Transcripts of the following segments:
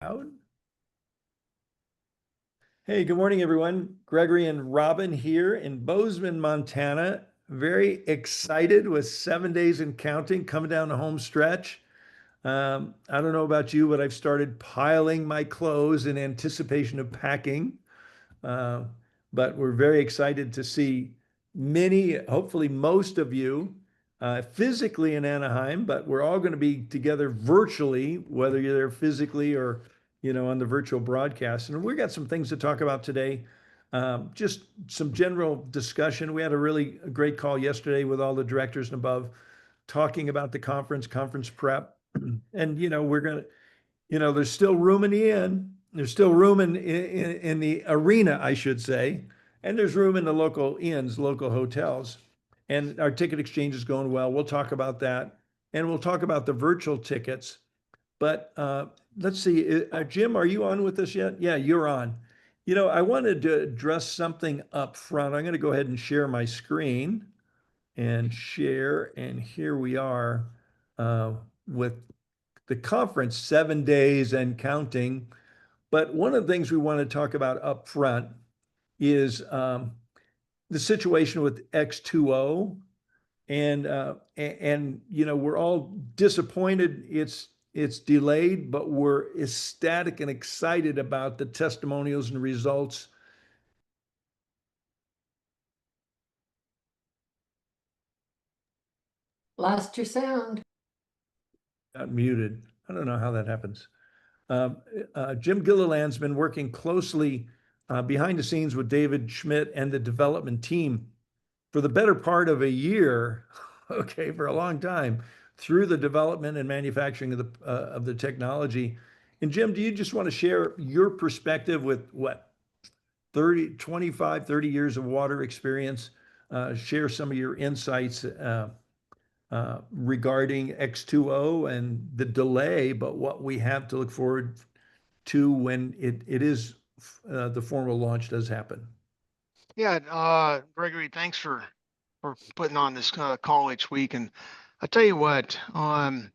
Out. Hey, good morning, everyone. Gregory and Robin here in Bozeman, Montana. Very excited with 7 days and counting coming down the home stretch. I don't know about you, but I've started piling my clothes in anticipation of packing. Uh, but we're very excited to see many, hopefully most of you, physically in Anaheim, but we're all going to be together virtually, whether you're there physically or, on the virtual broadcast. And we got some things to talk about today. Just some general discussion. We had a really great call yesterday with all the directors and above talking about the conference prep. And, we're going to, there's still room in the inn. There's still room in the arena, I should say, and there's room in the local inns, local hotels, and our ticket exchange is going well. We'll talk about that, and we'll talk about the virtual tickets. But let's see, Jim, are you on with us yet? Yeah, you're on. I wanted to address something up front. I'm going to go ahead and share my screen and share, and here we are with the conference, 7 days and counting. But one of the things we want to talk about up front is the situation with X2O. And we're all disappointed it's delayed, but we're ecstatic and excited about the testimonials and results. Lost your sound. Got muted. I don't know how that happens. Jim Gilliland's been working closely behind the scenes with David Schmidt and the development team for the better part of a year, okay, for a long time, through the development and manufacturing of the technology. And Jim, do you just want to share your perspective with what, 30 years of water experience? Share some of your insights regarding X2O and the delay, but what we have to look forward to when it is the formal launch does happen. Yeah, Gregory, thanks for putting on this call each week. And I'll tell you what, the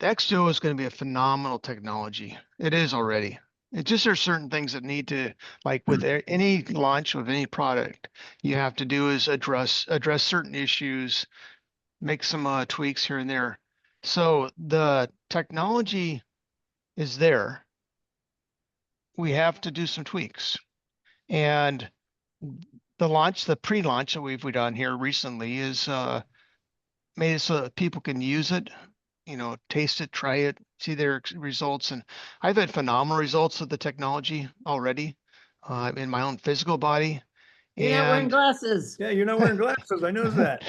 X2O is going to be a phenomenal technology. It is already. It just there's certain things that need to, like with any launch of any product, you have to do is address certain issues, make some tweaks here and there. So the technology is there. We have to do some tweaks. And the pre-launch that we've done here recently is made it so that people can use it, taste it, try it, see their results. And I've had phenomenal results with the technology already in my own physical body. You're not wearing glasses. Yeah, you're not wearing glasses. I know that.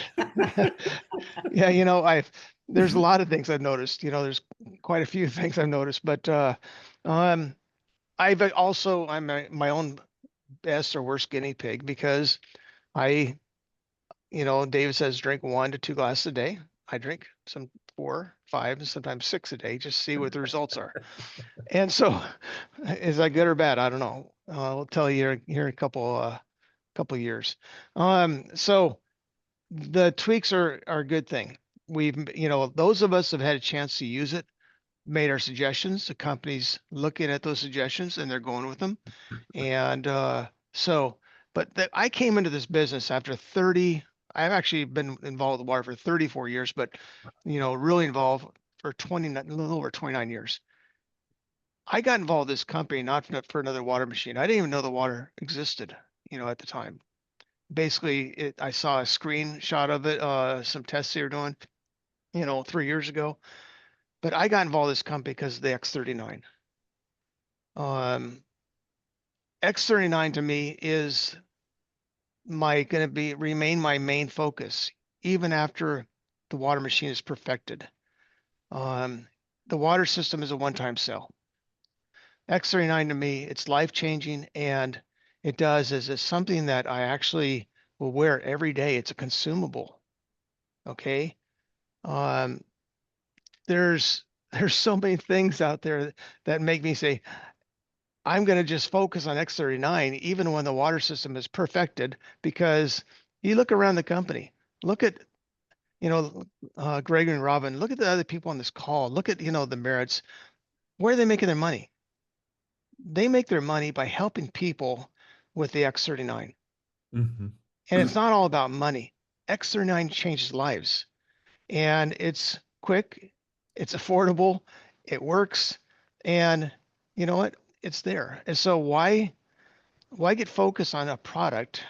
Yeah, there's a lot of things I've noticed. There's quite a few things I've noticed, but I'm my own best or worst guinea pig because David says drink 1 to 2 glasses a day. I drink some 4, 5, and sometimes 6 a day, just see what the results are. And so is that good or bad? I don't know. I'll tell you here in a couple years. So the tweaks are a good thing. We've, those of us have had a chance to use it, made our suggestions. The company's looking at those suggestions and they're going with them. And but I came into this business after 30. I've actually been involved with water for 34 years, but really involved for a little over 29 years. I got involved with this company not for another water machine. I didn't even know the water existed, at the time. Basically, I saw a screenshot of it, some tests they were doing, 3 years ago. But I got involved with this company because of the X39. X39 to me is going to remain my main focus, even after the water machine is perfected. The water system is a one-time sell. X39 to me, it's life-changing, and it's something that I actually will wear every day. It's a consumable. Okay. There's so many things out there that make me say, I'm going to just focus on X39, even when the water system is perfected, because you look around the company, look at, Greg and Robin, look at the other people on this call, look at, the merits. Where are they making their money? They make their money by helping people with the X39. Mhm. And it's not all about money. X39 changes lives, and it's quick, it's affordable, it works, and you know what? It's there. And so why get focused on a product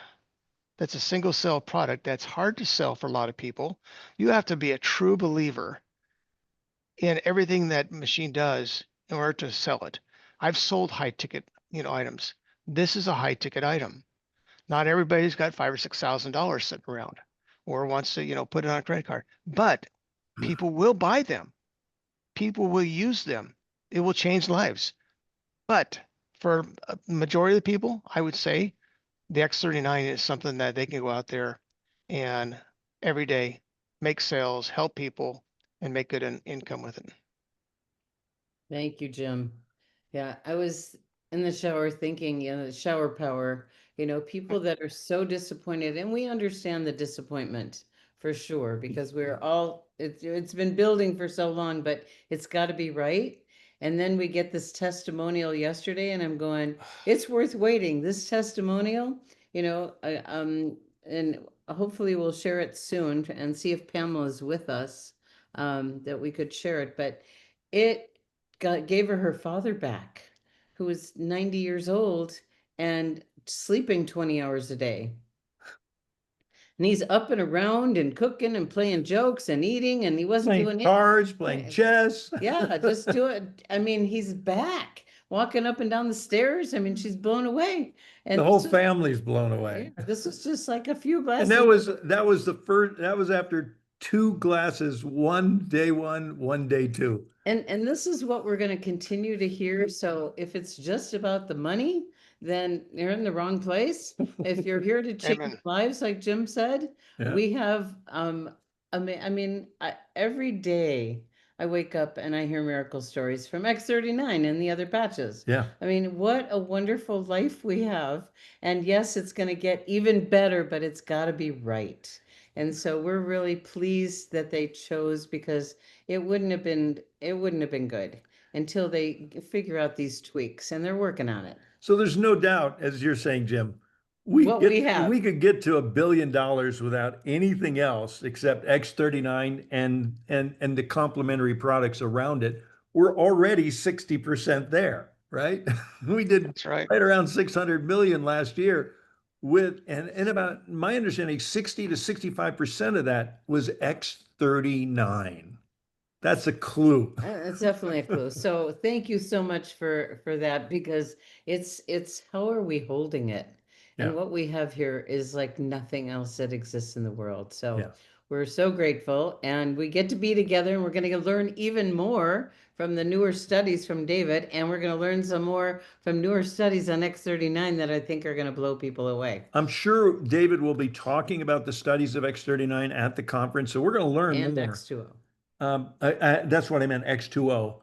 that's a single cell product that's hard to sell for a lot of people? You have to be a true believer in everything that machine does in order to sell it. I've sold high ticket, items. This is a high ticket item. Not everybody's got five or six thousand dollars sitting around or wants to, put it on a credit card. But people will buy them. People will use them. It will change lives. But for a majority of the people, I would say the X39 is something that they can go out there and every day make sales, help people, and make good income with it. Thank you, Jim. Yeah, I was in the shower thinking, the shower power, people that are so disappointed, and we understand the disappointment for sure, because it's been building for so long, but it's got to be right. And then we get this testimonial yesterday, and I'm going, it's worth waiting. This testimonial, and hopefully we'll share it soon and see if Pamela's with us, that we could share it. But it gave her father back, who was 90 years old and sleeping 20 hours a day. And he's up and around and cooking and playing jokes and eating, and he wasn't Playing doing it. cards, playing chess. Yeah, just do it. I mean, he's back, walking up and down the stairs. I mean, she's blown away. And The whole family's blown away. yeah, this was just like a few And glasses. that was that was after two glasses, one day one day two. And this is what we're going to continue to hear. So if it's just about the money, then you're in the wrong place. If you're here to change Amen. lives, like Jim said, Yeah. we have every day I wake up and I hear miracle stories from X39 and the other patches. Yeah. I mean, what a wonderful life we have. And yes, it's going to get even better, but it's got to be right. And so we're really pleased that they chose, because it wouldn't have been good until they figure out these tweaks, and they're working on it. So there's no doubt, as you're saying, Jim, we could get to $1 billion without anything else except X39 and the complementary products around it. We're already 60% there, right? We did That's right. right around 600 million last year with, and about my understanding, 60 to 65% of that was X39. That's a clue. It's definitely a clue. So thank you so much for that, because it's how are we holding it? And Yeah. what we have here is like nothing else that exists in the world. So Yeah. we're so grateful, and we get to be together, and we're going to learn even more from the newer studies from David, and we're going to learn some more from newer studies on X39 that I think are going to blow people away. I'm sure David will be talking about the studies of X39 at the conference, so we're going to learn And more. X2O. That's what I meant, X2O.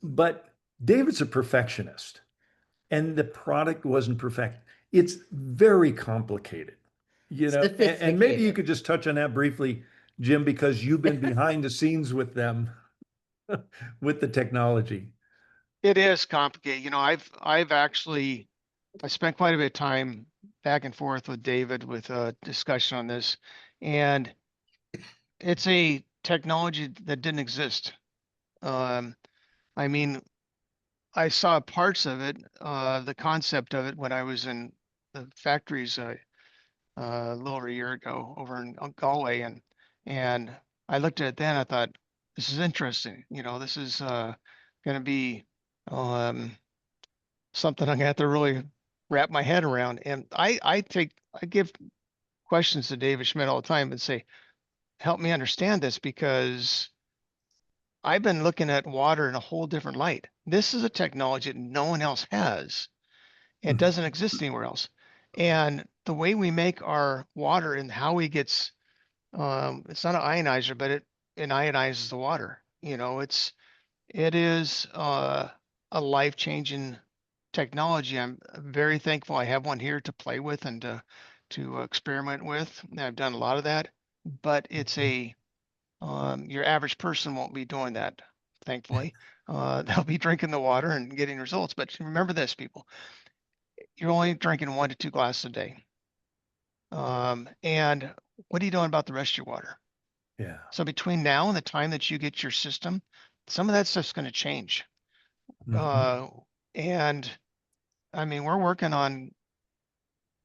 But David's a perfectionist, and the product wasn't perfect. It's very complicated, and maybe you could just touch on that briefly, Jim, because you've been behind the scenes with them, with the technology. It is complicated. I spent quite a bit of time back and forth with David with a discussion on this, and it's a technology that didn't exist. I mean, I saw parts of it, the concept of it when I was in the factories a little over a year ago over in Galway, and I looked at it then. I thought, this is interesting. This is going to be um, something I'm gonna have to really wrap my head around. And I give questions to David Schmidt all the time and say, help me understand this, because I've been looking at water in a whole different light. This is a technology that no one else has. It doesn't exist anywhere else. And the way we make our water and how it gets, it's not an ionizer, but it ionizes the water. It is a life-changing technology. I'm very thankful I have one here to play with and to experiment with. And I've done a lot of that, but it's your average person won't be doing that. thankfully. They'll be drinking the water and getting results. But remember this, people, you're only drinking 1 to 2 glasses a day. And what are you doing about the rest of your water? Yeah. So between now and the time that you get your system, some of that stuff's going to change. Mhm. And I mean, we're working on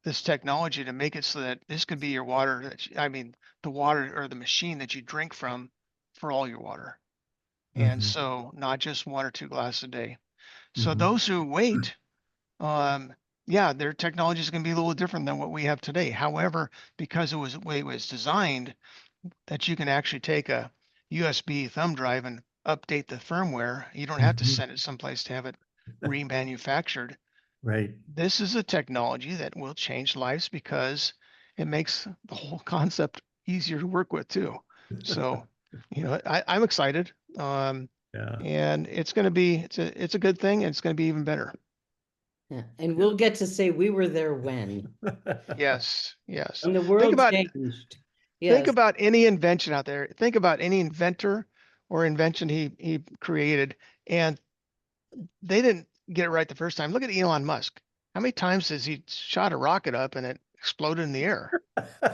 this technology to make it so that this could be your water. I mean, the water or the machine that you drink from for all your water. And Mhm. so not just 1 or 2 glasses a day. So Mhm. those who wait, yeah, their technology is going to be a little different than what we have today. However, because it was the way it was designed, that you can actually take a USB thumb drive and update the firmware. You don't have to Mhm. send it someplace to have it remanufactured. Right. This is a technology that will change lives because it makes the whole concept easier to work with too. So, I'm excited. Yeah. And it's going to be, it's a good thing. And it's going to be even better. Yeah. And we'll get to say we were there when. Yes. Yes. When the Think world about, changed. think Yes. about any invention out there. Think about any inventor or invention he created, and they didn't get it right the first time. Look at Elon Musk. How many times has he shot a rocket up and it exploded in the air?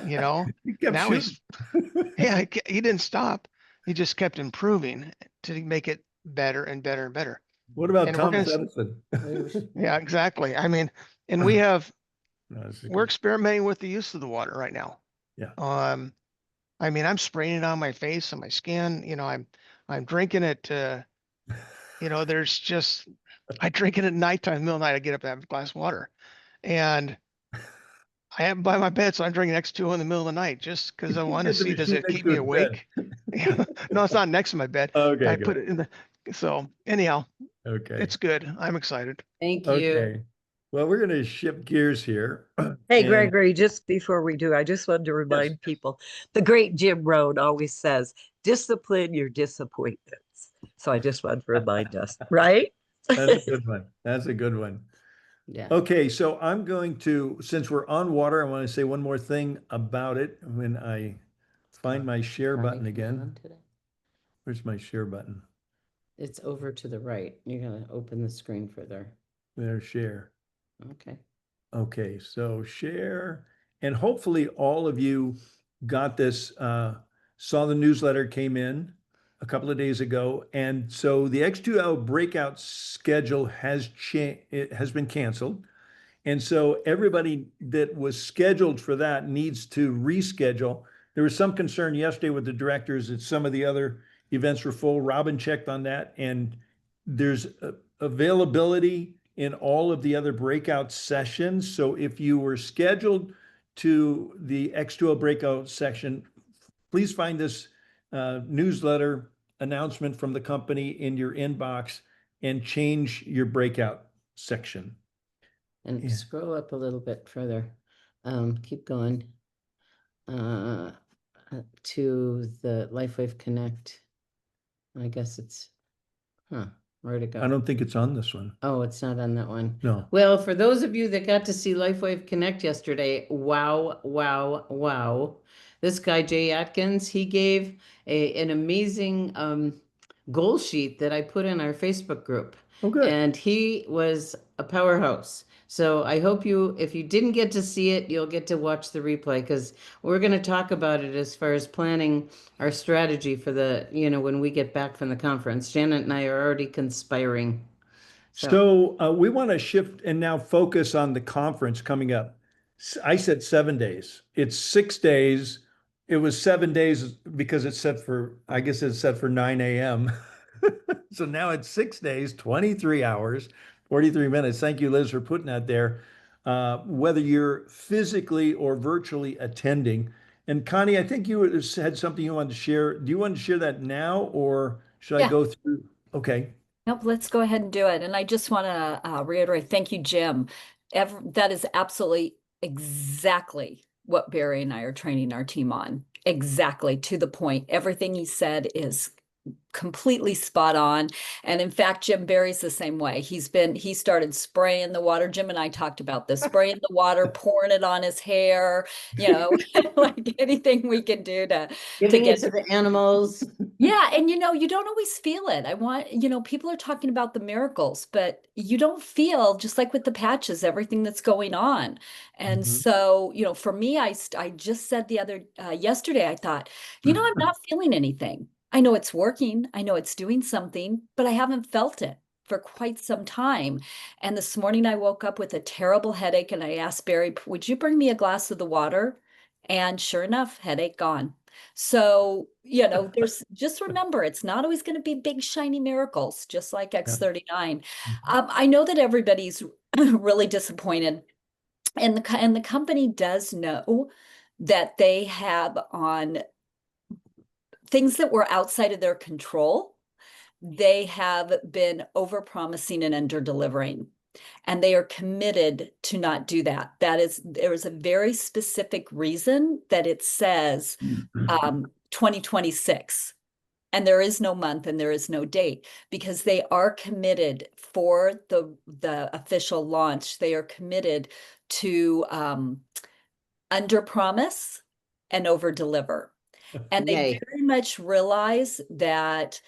You know, He kept now shooting. he's, yeah, he didn't stop. He just kept improving to make it better and better and better. What about And we're going Thomas to, Edison? yeah, exactly. I mean, and we have, No, that's a we're good. experimenting with the use of the water right now. Yeah. I mean, I'm spraying it on my face and my skin. I'm drinking it. There's just, I drink it at nighttime, middle of the night. I get up and have a glass of water, and I have it by my bed, so I'm drinking X2O in the middle of the night just because I want to Get the see, does machine it next keep to me his bed. awake? No, it's not next to my bed. Okay, I put good. it in the. So anyhow, Okay. it's good. I'm excited. Thank you. Okay. Well, we're going to shift gears here. Hey, And Gregory, just before we do, I just wanted to yes, remind people, the great Jim Rohn always says, discipline your disappointments. So I just wanted to remind us, right? that's a good one. That's a good one. Yeah. Okay, so I'm going to, since we're on water, I want to say one more thing about it when I find my share Are we button coming again. on today? Where's my share button? It's over to the right. You're gonna open the screen further. There's share. Okay. Okay, so share, and hopefully all of you got this, saw the newsletter came in a couple of days ago. And so the X2L breakout schedule it has been canceled. And so everybody that was scheduled for that needs to reschedule. There was some concern yesterday with the directors that some of the other events were full. Robin checked on that, and there's availability in all of the other breakout sessions. So if you were scheduled to the X2O breakout section, please find this newsletter announcement from the company in your inbox and change your breakout section. And Yeah. scroll up a little bit further. Keep going. To the LifeWave Connect. I guess it's, where'd it I go? don't think it's on this one. Oh, it's not on that one. No. Well, for those of you that got to see LifeWave Connect yesterday, wow, wow, wow. This guy, Jay Atkins, he gave an amazing goal sheet that I put in our Facebook group. Oh, good. And he was a powerhouse. So I hope if you didn't get to see it, you'll get to watch the replay because we're going to talk about it as far as planning our strategy for when we get back from the conference. Janet and I are already conspiring. So we want to shift and now focus on the conference coming up. I said 7 days. It's 6 days. It was 7 days because it's set for, I guess it's set for 9 a.m. So now it's 6 days, 23 hours, 43 minutes. Thank you, Liz, for putting that there. Whether you're physically or virtually attending. And Connie, I think you had something you wanted to share. Do you want to share that now or should I Yeah. go through? Okay. Nope, let's go ahead and do it. And I just want to reiterate, thank you, Jim. That is absolutely exactly what Barry and I are training our team on. Exactly to the point. Everything he said is completely spot on. And in fact, Jim Barry's the same way. He started spraying the water. Jim and I talked about this, spraying the water, pouring it on his hair, like anything we can do to Giving get it to the animals. Yeah, and you don't always feel it. People are talking about the miracles, but you don't feel, just like with the patches, everything that's going on. And Mhm. so, for me, I just said yesterday, I thought, I'm not feeling anything. I know it's working. I know it's doing something, but I haven't felt it for quite some time. And this morning I woke up with a terrible headache and I asked Barry, would you bring me a glass of the water? And sure enough, headache gone. So, there's just remember, it's not always going to be big, shiny miracles, just like Yeah. X39. I know that everybody's really disappointed, and the company does know that they have on things that were outside of their control. They have been over-promising and under-delivering, and they are committed to not do that. There is a very specific reason that it says 2026. And there is no month and there is no date because they are committed for the official launch. They are committed to under promise and over deliver. And they Yay. very much realize that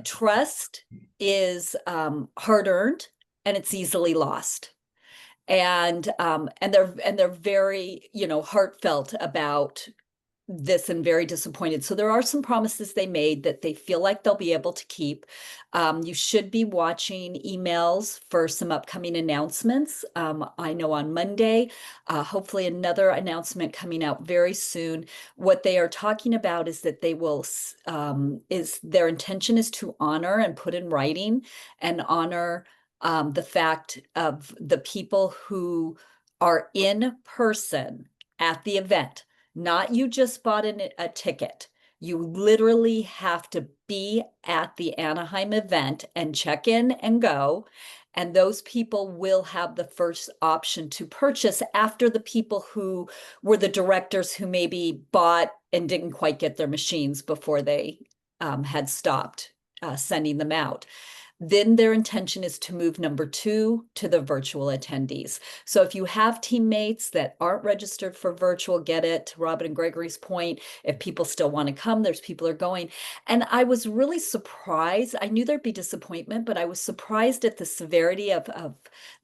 trust is hard earned and it's easily lost. And they're very, heartfelt about this and very disappointed. So there are some promises they made that they feel like they'll be able to keep. You should be watching emails for some upcoming announcements. I know on Monday, hopefully another announcement coming out very soon. What they are talking about is that their intention is to honor and put in writing and honor the fact of the people who are in person at the event. Not you just bought a ticket. You literally have to be at the Anaheim event and check in and go. And those people will have the first option to purchase after the people who were the directors who maybe bought and didn't quite get their machines before they had stopped sending them out. Then their intention is to move number 2 to the virtual attendees. So if you have teammates that aren't registered for virtual, get it, to Robin and Gregory's point, if people still want to come, there's people are going. And I was really surprised. I knew there'd be disappointment, but I was surprised at the severity of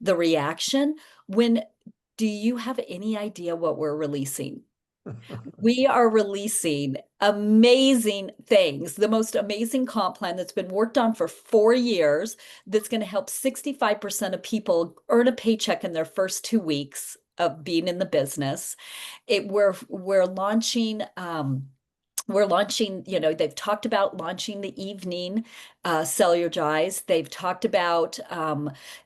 the reaction. Do you have any idea what we're releasing? We are releasing amazing things, the most amazing comp plan that's been worked on for 4 years, that's going to help 65% of people earn a paycheck in their first 2 weeks of being in the business. We're launching, they've talked about launching the evening cellular dies. They've talked about,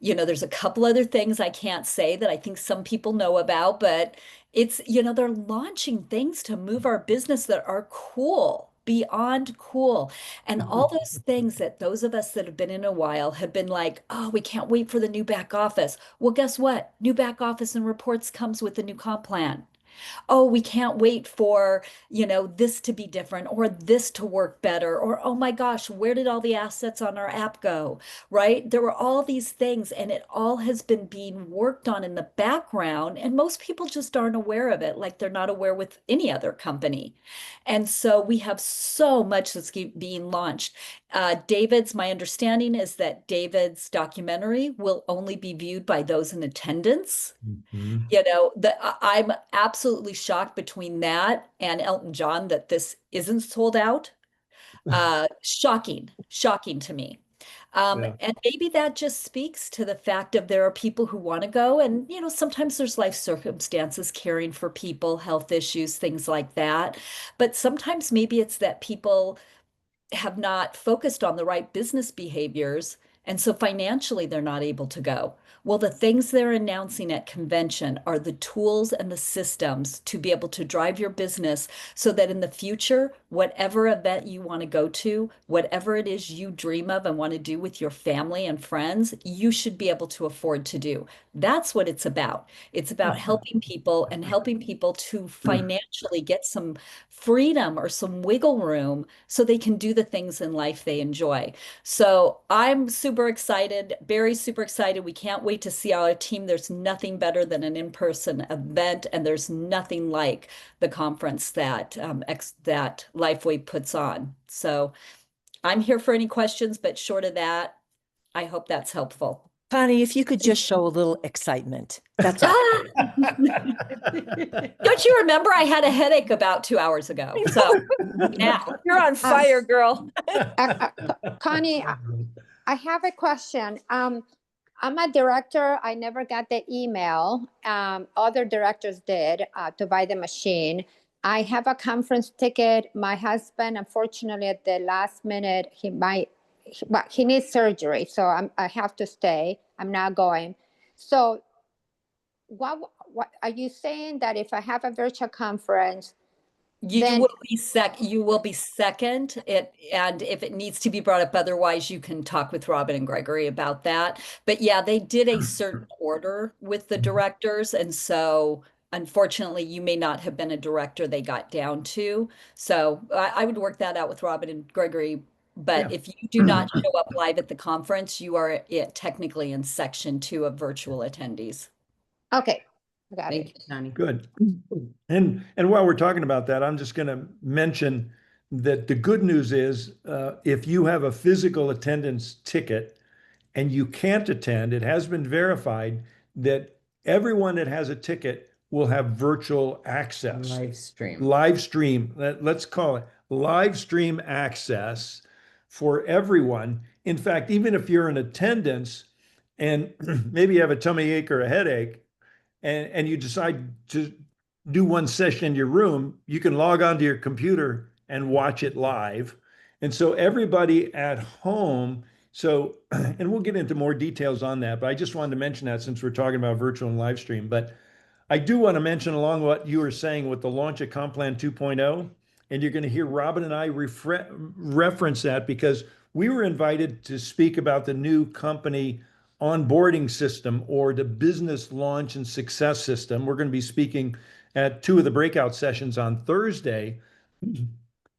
there's a couple other things I can't say that I think some people know about, but they're launching things to move our business that are cool, beyond cool. And all those things that those of us that have been in a while have been like, oh, we can't wait for the new back office. Well, guess what? New back office and reports comes with the new comp plan. Oh, we can't wait for, this to be different or this to work better, or, oh my gosh, where did all the assets on our app go, right? There were all these things and it all has been being worked on in the background. And most people just aren't aware of it, like they're not aware with any other company. And so we have so much that's being launched. My understanding is that David's documentary will only be viewed by those in attendance. Mhm. I'm absolutely shocked between that and Elton John that this isn't sold out. Shocking to me. Yeah. And maybe that just speaks to the fact of there are people who want to go, and sometimes there's life circumstances, caring for people, health issues, things like that. But sometimes maybe it's that people have not focused on the right business behaviors. And so financially, they're not able to go. Well, the things they're announcing at convention are the tools and the systems to be able to drive your business so that in the future, whatever event you want to go to, whatever it is you dream of and want to do with your family and friends, you should be able to afford to do. That's what it's about. It's about helping people and helping people to financially get some freedom or some wiggle room so they can do the things in life they enjoy. So I'm super super excited. Barry's super excited. We can't wait to see our team. There's nothing better than an in-person event, and there's nothing like the conference that that Lifeway puts on. So I'm here for any questions, but short of that, I hope that's helpful. Connie, if you could just show a little excitement. That's all. Don't you remember I had a headache about 2 hours ago? So now You're on fire, girl. Connie, I have a question. I'm a director. I never got the email. Other directors did to buy the machine. I have a conference ticket. My husband, unfortunately, at the last minute, he needs surgery, so I have to stay. I'm not going. So, what are you saying that if I have a virtual conference? you Then- will be you will be second and if it needs to be brought up otherwise, you can talk with Robin and Gregory about that. But yeah, they did a certain order with the directors, and so unfortunately you may not have been a director they got down to. So I would work that out with Robin and Gregory. But Yeah. if you do not show up live at the conference, you are technically in section 2 of virtual attendees. Okay, I got Thank it. you, Connie. Good. And while we're talking about that, I'm just going to mention that the good news is if you have a physical attendance ticket and you can't attend, it has been verified that everyone that has a ticket will have virtual access. Live stream. Let's call it live stream access for everyone. In fact, even if you're in attendance and maybe you have a tummy ache or a headache, and you decide to do one session in your room, you can log onto your computer and watch it live. And so everybody at home, and we'll get into more details on that, but I just wanted to mention that since we're talking about virtual and live stream. But I do want to mention along what you were saying with the launch of Complan 2.0, and you're going to hear Robin and I reference that because we were invited to speak about the new company onboarding system or the business launch and success system. We're going to be speaking at 2 of the breakout sessions on Thursday.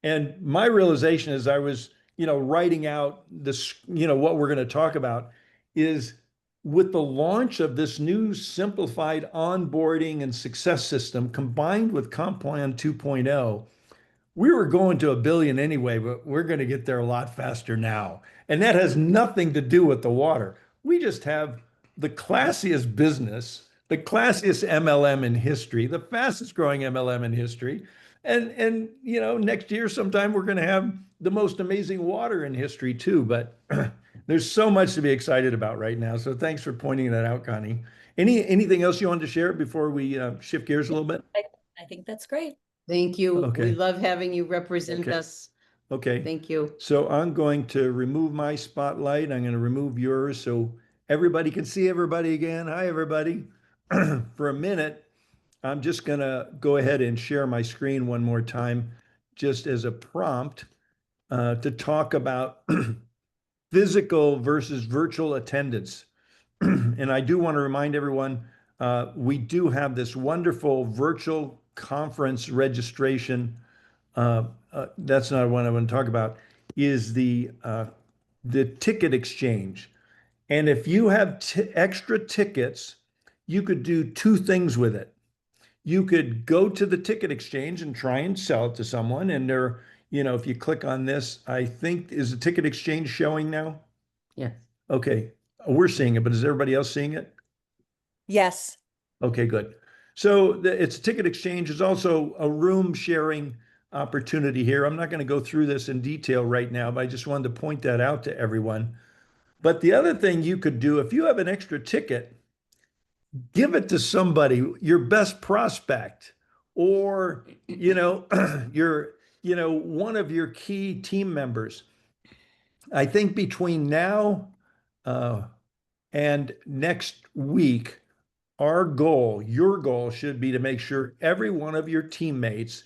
And my realization as I was, writing out this, what we're going to talk about is with the launch of this new simplified onboarding and success system combined with Complan 2.0, we were going to 1 billion anyway, but we're going to get there a lot faster now. And that has nothing to do with the water. We just have the classiest business, the classiest MLM in history, the fastest growing MLM in history. And next year sometime we're going to have the most amazing water in history too. But there's so much to be excited about right now. So thanks for pointing that out, Connie. Anything else you wanted to share before we shift gears a little bit? I think that's great. Thank you. Okay. We love having you represent Okay. us. Okay. Thank you. So I'm going to remove my spotlight. I'm going to remove yours so everybody can see everybody again. Hi, everybody. For a minute, I'm just going to go ahead and share my screen one more time, just as a prompt to talk about physical versus virtual attendance. And I do want to remind everyone, we do have this wonderful virtual conference registration. That's not what I want to talk about, is the ticket exchange. And if you have extra tickets, you could do 2 things with it. You could go to the ticket exchange and try and sell it to someone. And if you click on this, I think, is the ticket exchange showing now? Yes. Okay, we're seeing it, but is everybody else seeing it? Yes. Okay, good. So it's a ticket exchange. There's also a room sharing opportunity here. I'm not going to go through this in detail right now, but I just wanted to point that out to everyone. But the other thing you could do, if you have an extra ticket, give it to somebody, your best prospect, or, one of your key team members. I think between now and next week, your goal should be to make sure every one of your teammates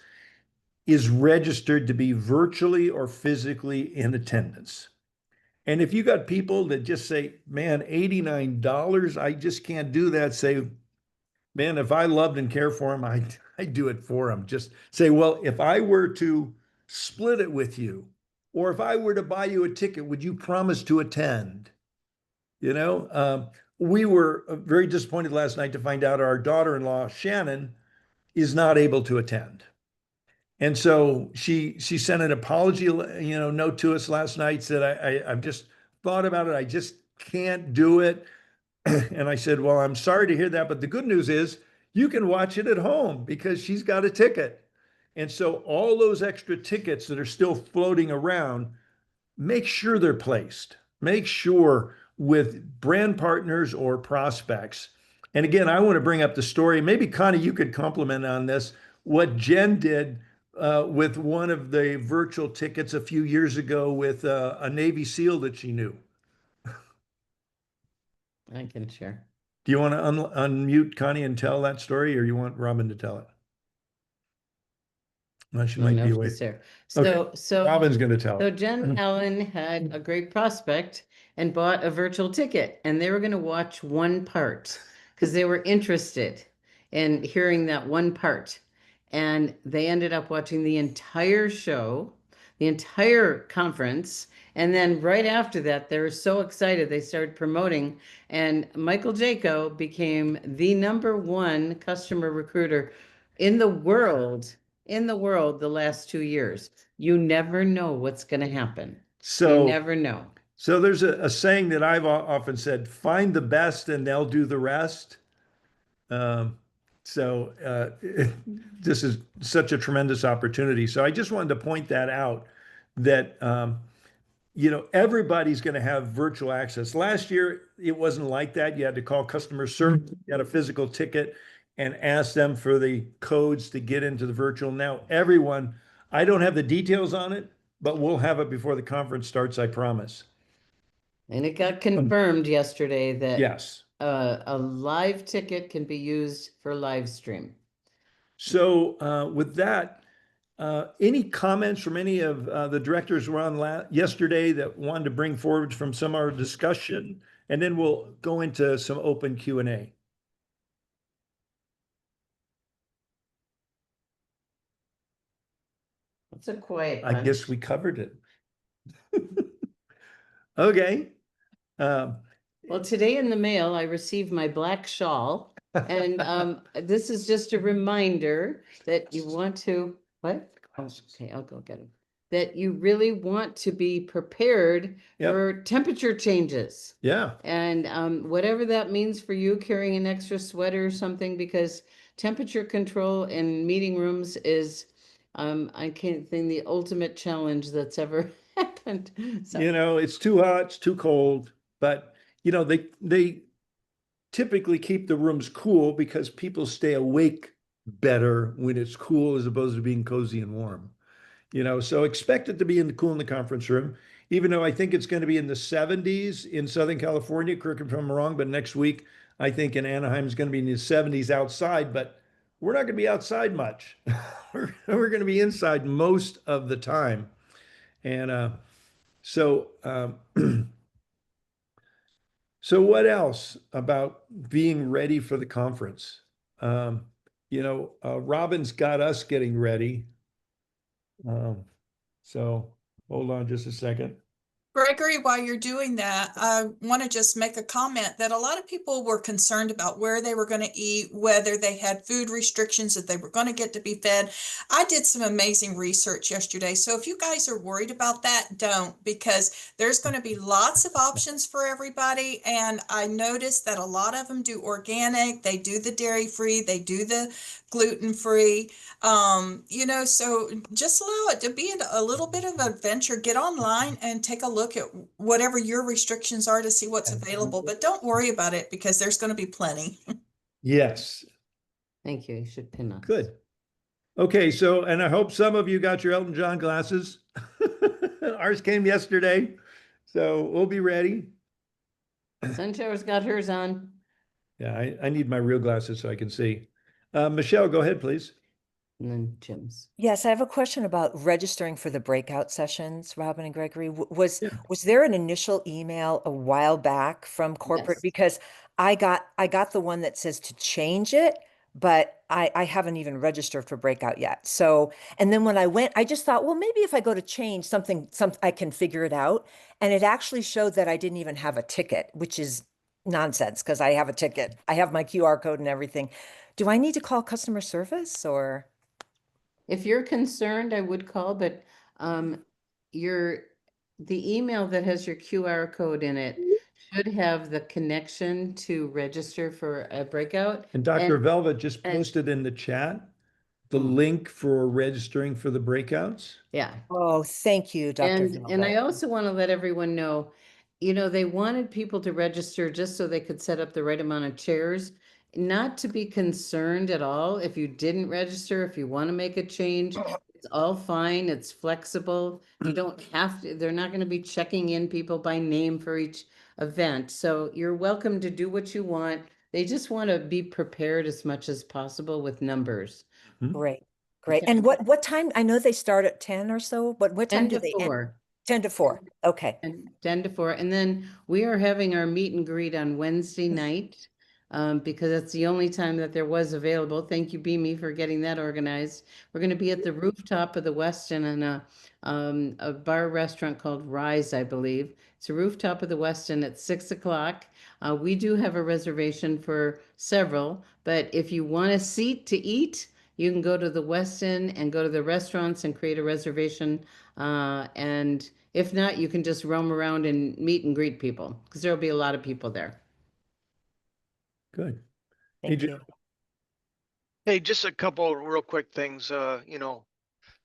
is registered to be virtually or physically in attendance. And if you got people that just say, man, $89, I just can't do that, say, man, if I loved and care for them, I'd do it for them. Just say, well, if I were to split it with you, or if I were to buy you a ticket, would you promise to attend? You know, we were very disappointed last night to find out our daughter-in-law, Shannon, is not able to attend. And so she sent an apology, note to us last night, said, I've just thought about it. I just can't do it. And I said, well, I'm sorry to hear that, but the good news is you can watch it at home because she's got a ticket. And so all those extra tickets that are still floating around, make sure they're placed. Make sure with brand partners or prospects. And again, I want to bring up the story. Maybe Connie, you could comment on this. What Jen did with one of the virtual tickets a few years ago with a Navy SEAL that she knew. I can share. Do you want to unmute Connie and tell that story, or you want Robin to tell it? Well, she I don't might know be if away. she's there. Okay. So Robin's going to tell So it. Jen Allen had a great prospect and bought a virtual ticket, and they were going to watch one part because they were interested in hearing that one part. And they ended up watching the entire show, the entire conference. And then right after that, they were so excited, they started promoting. And Michael Jaco became the #1 customer recruiter in the world, the last 2 years. You never know what's going to happen. You So, never know. so there's a saying that I've often said, find the best and they'll do the rest. Um, so this is such a tremendous opportunity. So I just wanted to point that out that, everybody's going to have virtual access. Last year, it wasn't like that. You had to call customer service, you had a physical ticket and ask them for the codes to get into the virtual. Now, everyone, I don't have the details on it, but we'll have it before the conference starts, I promise. And it got confirmed yesterday that Yes. a live ticket can be used for live stream. So with that, any comments from any of the directors who were on yesterday that wanted to bring forward from some of our discussion? And then we'll go into some open Q&A. It's a quiet I guess bunch. we covered it. Okay. Well, today in the mail, I received my black shawl. And this is just a reminder that you want to, what? Oh, okay, I'll go get them. That you really want to be prepared Yep. for temperature changes. Yeah. And whatever that means for you, carrying an extra sweater or something, because temperature control in meeting rooms is, I can't think, the ultimate challenge that's ever happened. So, It's too hot, it's too cold, but they typically keep the rooms cool because people stay awake better when it's cool as opposed to being cozy and warm. So expect it to be cool in the conference room, even though I think it's going to be in the 70s in Southern California. Correct me if I'm wrong, but next week I think in Anaheim is going to be in the 70s outside, but we're not going to be outside much. we're going to be inside most of the time. And so so what else about being ready for the conference? Robin's got us getting ready. So hold on just a second. Gregory, while you're doing that, I want to just make a comment that a lot of people were concerned about where they were going to eat, whether they had food restrictions, that they were going to get to be fed. I did some amazing research yesterday. So if you guys are worried about that, don't, because there's going to be lots of options for everybody. And I noticed that a lot of them do organic, they do the dairy-free, they do the gluten-free. So just allow it to be a little bit of an adventure. Get online and take a look at whatever your restrictions are to see what's available, but don't worry about it because there's going to be plenty. Yes. thank you. You should pin us. Good. Okay, so, and I hope some of you got your Elton John glasses. Ours came yesterday, so we'll be ready. Sunshower's got hers on. Yeah, I need my real glasses so I can see. Michelle, go ahead, please. And then Jim's. Yes, I have a question about registering for the breakout sessions, Robin and Gregory. Was Yeah. there an initial email a while back from corporate? Yes. Because I got the one that says to change it, but I haven't even registered for breakout yet. So, and then when I went, I just thought, well, maybe if I go to change something, I can figure it out. And it actually showed that I didn't even have a ticket, which is nonsense because I have a ticket. I have my QR code and everything. Do I need to call customer service or? If you're concerned, I would call, but your the email that has your QR code in it should have the connection to register for a breakout. And Dr. And- Velvet just and- posted in the chat the Hmm. link for registering for the breakouts. Yeah. Oh, thank you, Dr. And I Velvet. also want to let everyone know, they wanted people to register just so they could set up the right amount of chairs. Not to be concerned at all if you didn't register, if you want to make a change, it's all fine, it's flexible. You don't have to, they're not going to be checking in people by name for each event. So you're welcome to do what you want. They just want to be prepared as much as possible with numbers. Great, great. Okay. And what time? I know they start at 10 or so, but what time 10 do to they end? 4. 10 to 4. Okay. And 10 to 4. And then we are having our meet and greet on Wednesday night because that's the only time that there was available. Thank you, Beamy, for getting that organized. We're going to be at the rooftop of the Westin in a bar restaurant called Rise, I believe. It's a rooftop of the Westin at 6 o'clock. We do have a reservation for several, but if you want a seat to eat, you can go to the Westin and go to the restaurants and create a reservation. And if not, you can just roam around and meet and greet people because there'll be a lot of people there. Good. Thank Jim. you. Hey, just a couple real quick things. A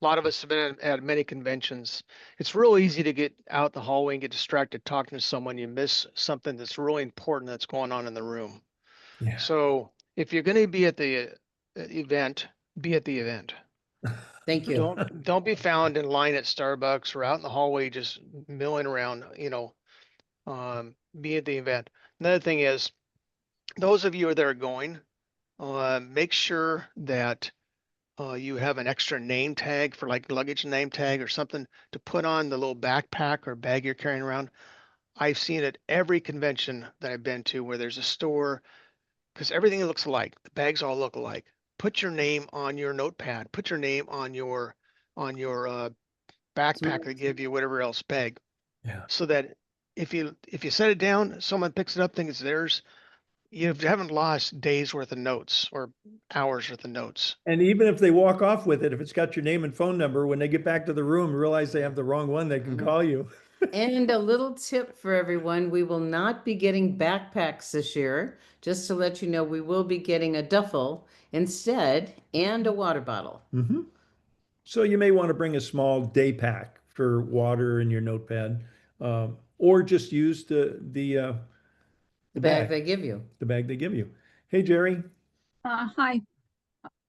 lot of us have been at many conventions. It's real easy to get out the hallway and get distracted talking to someone. You miss something that's really important that's going on in the room. Yeah. So if you're going to be at the event, be at the event. Thank you. Don't be found in line at Starbucks or out in the hallway just milling around. Be at the event. Another thing is, those of you that are going, make sure that you have an extra name tag for like luggage name tag or something to put on the little backpack or bag you're carrying around. I've seen it every convention that I've been to where there's a store because everything looks alike. The bags all look alike. Put your name on your notepad. Put your name on your backpack they give you, whatever else bag. Yeah. So that if you set it down, someone picks it up, thinks it's theirs. You haven't lost days worth of notes or hours worth of notes. And even if they walk off with it, if it's got your name and phone number, when they get back to the room, realize they have the wrong one, they can call you. And a little tip for everyone, we will not be getting backpacks this year. Just to let you know, we will be getting a duffel instead and a water bottle. Mm-hmm. So you may want to bring a small day pack for water in your notepad, or just use the Bag they give you. the bag they give you. Hey, Jerry. Hi.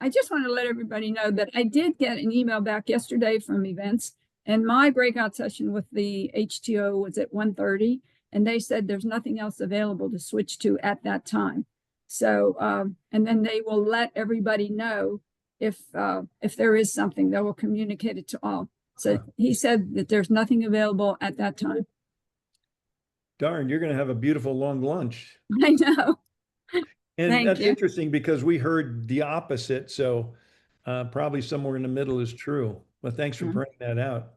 I just want to let everybody know that I did get an email back yesterday from events, and my breakout session with the HTO was at 1:30, and they said there's nothing else available to switch to at that time. So, and then they will let everybody know if there is something, they will communicate it to all. So he said that there's nothing available at that time. Darn, you're going to have a beautiful long lunch. I know. And Thank that's you. interesting because we heard the opposite. So probably somewhere in the middle is true. Well, thanks for pointing that out.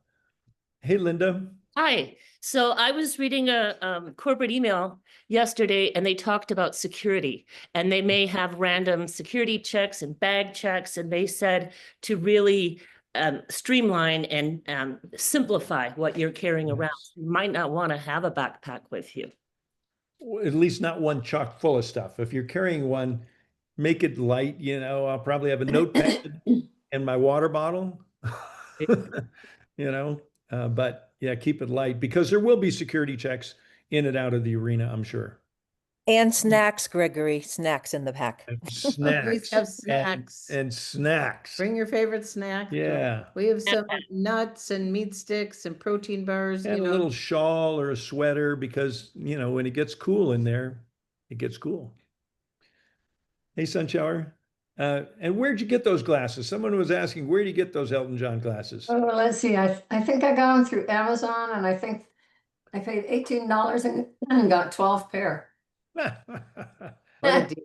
Hey, Linda. Hi. So I was reading a corporate email yesterday and they talked about security and they may have random security checks and bag checks. And they said to really streamline and simplify what you're carrying around. You might not want to have a backpack with you. At least not one chock full of stuff. If you're carrying one, make it light. I'll probably have a notepad and my water bottle, but yeah, keep it light because there will be security checks in and out of the arena, I'm sure. And snacks, Gregory, snacks in the pack. And snacks. Please have snacks. And snacks. Bring your favorite snack. Yeah. We have some nuts and meat sticks and protein bars. And a little shawl or a sweater because, when it gets cool in there, it gets cool. Hey, Sunshower. And where'd you get those glasses? Someone was asking, where do you get those Elton John glasses? Oh, let's see. I think I got them through Amazon, and I think I paid $18 and got 12 pair. What a deal.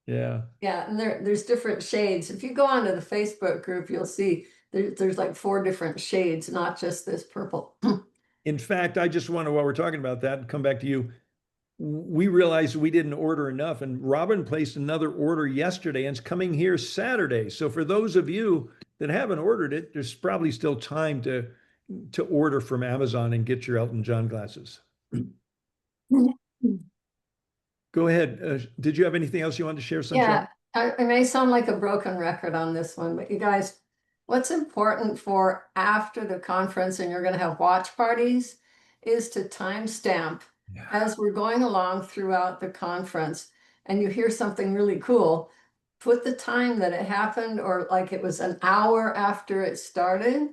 Yeah. Yeah, and there's different shades. If you go onto the Facebook group, you'll see there's like 4 different shades, not just this purple. In fact, I just want to, while we're talking about that, and come back to you. We realized we didn't order enough, and Robin placed another order yesterday and it's coming here Saturday. So for those of you that haven't ordered it, there's probably still time to order from Amazon and get your Elton John glasses. Go ahead. Did you have anything else you wanted to share, Sunshine? Yeah, I may sound like a broken record on this one, but you guys, what's important for after the conference and you're going to have watch parties is to timestamp Yeah. as we're going along throughout the conference and you hear something really cool, put the time that it happened or like it was an hour after it started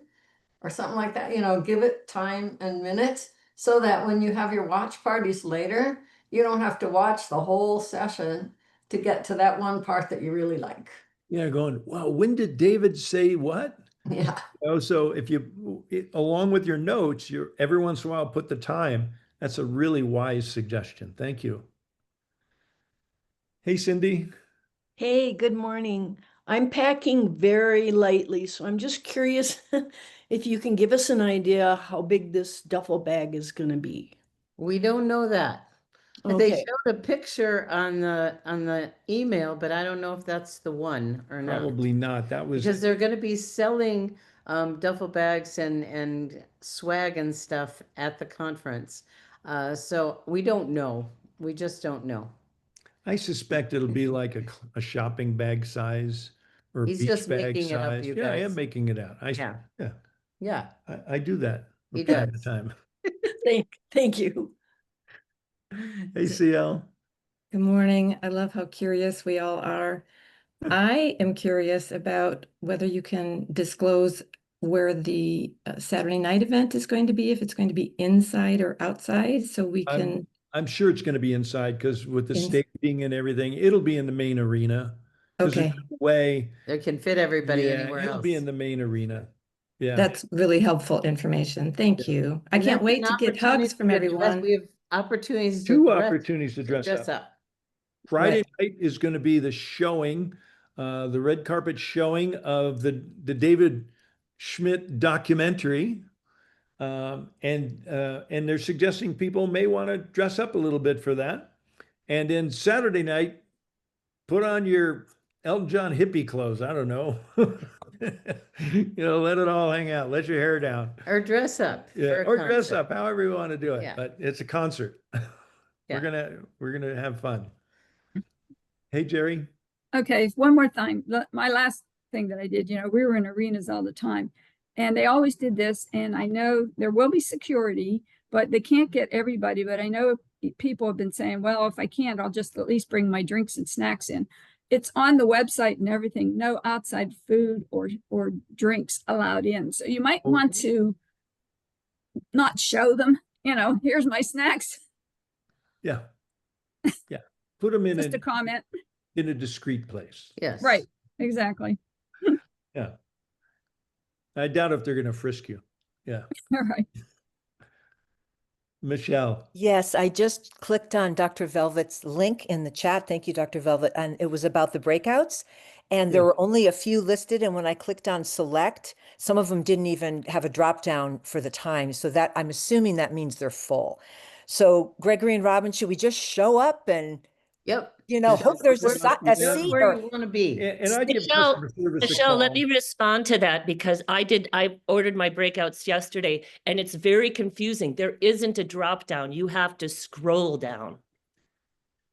or something like that, you know, give it time and minutes so that when you have your watch parties later, you don't have to watch the whole session to get to that one part that you really like. Yeah, going, wow, when did David say what? Yeah. Oh, so if you, along with your notes, you every once in a while put the time. That's a really wise suggestion. Thank you. Hey, Cindy. Hey, good morning. I'm packing very lightly, so I'm just curious if you can give us an idea how big this duffel bag is going to be. We don't know that. They Okay, showed a picture on the email, but I don't know if that's the one or not. Probably not. That was, Because they're gonna be selling duffel bags and swag and stuff at the conference. So we don't know. We just don't know. I suspect it'll be like a shopping bag size or He's beach just bag making it up, size. you Yeah, I am guys. making it out. Yeah. Yeah, Yeah, I do that he from time to does. time. thank you. Hey, CL. Good morning. I love how curious we all are. I am curious about whether you can disclose where the Saturday night event is going to be, if it's going to be inside or outside, so we can. I'm sure it's going to be inside because with the Ins- staging and everything, it'll be in the main arena. 'Cause there's Okay, no way, They can fit everybody yeah, anywhere it'll else. be in the main arena. Yeah. that's really helpful information. Thank you. I And can't that's wait an to get hugs opportunity from to dress- everyone. We have opportunities to Two dress, opportunities to dress up. up. Friday What? night is going to be the showing, the red carpet showing of the David Schmidt documentary. And they're suggesting people may want to dress up a little bit for that. And then Saturday night, put on your Elton John hippie clothes. I don't know. Let it all hang out. Let your hair down. Or dress up Yeah, for a or dress concert. up, however you want to do it. Yeah. But it's a concert. Yeah. We're gonna have fun. Hey, Jerry. Okay, one more thing. My last thing that I did, we were in arenas all the time and they always did this. And I know there will be security, but they can't get everybody. But I know people have been saying, well, if I can't, I'll just at least bring my drinks and snacks in. It's on the website and everything. No outside food or drinks allowed in. So you might want to not show them, here's my snacks. Yeah. Yeah. Put them in Just a comment. in a discreet place. Yes. Right. Exactly. Yeah. I doubt if they're going to frisk you. Yeah. All right. Michelle. Yes, I just clicked on Dr. Velvet's link in the chat. Thank you, Dr. Velvet. And it was about the breakouts. And there were only a few listed. And when I clicked on select, some of them didn't even have a drop down for the time. So that I'm assuming that means they're full. So Gregory and Robin, should we just show up and, Yep. hope there's a Yeah. seat Where or you want to be. And I'd give Michelle, customer service a Michelle, let call. me respond to that because I ordered my breakouts yesterday and it's very confusing. There isn't a drop down. You have to scroll down.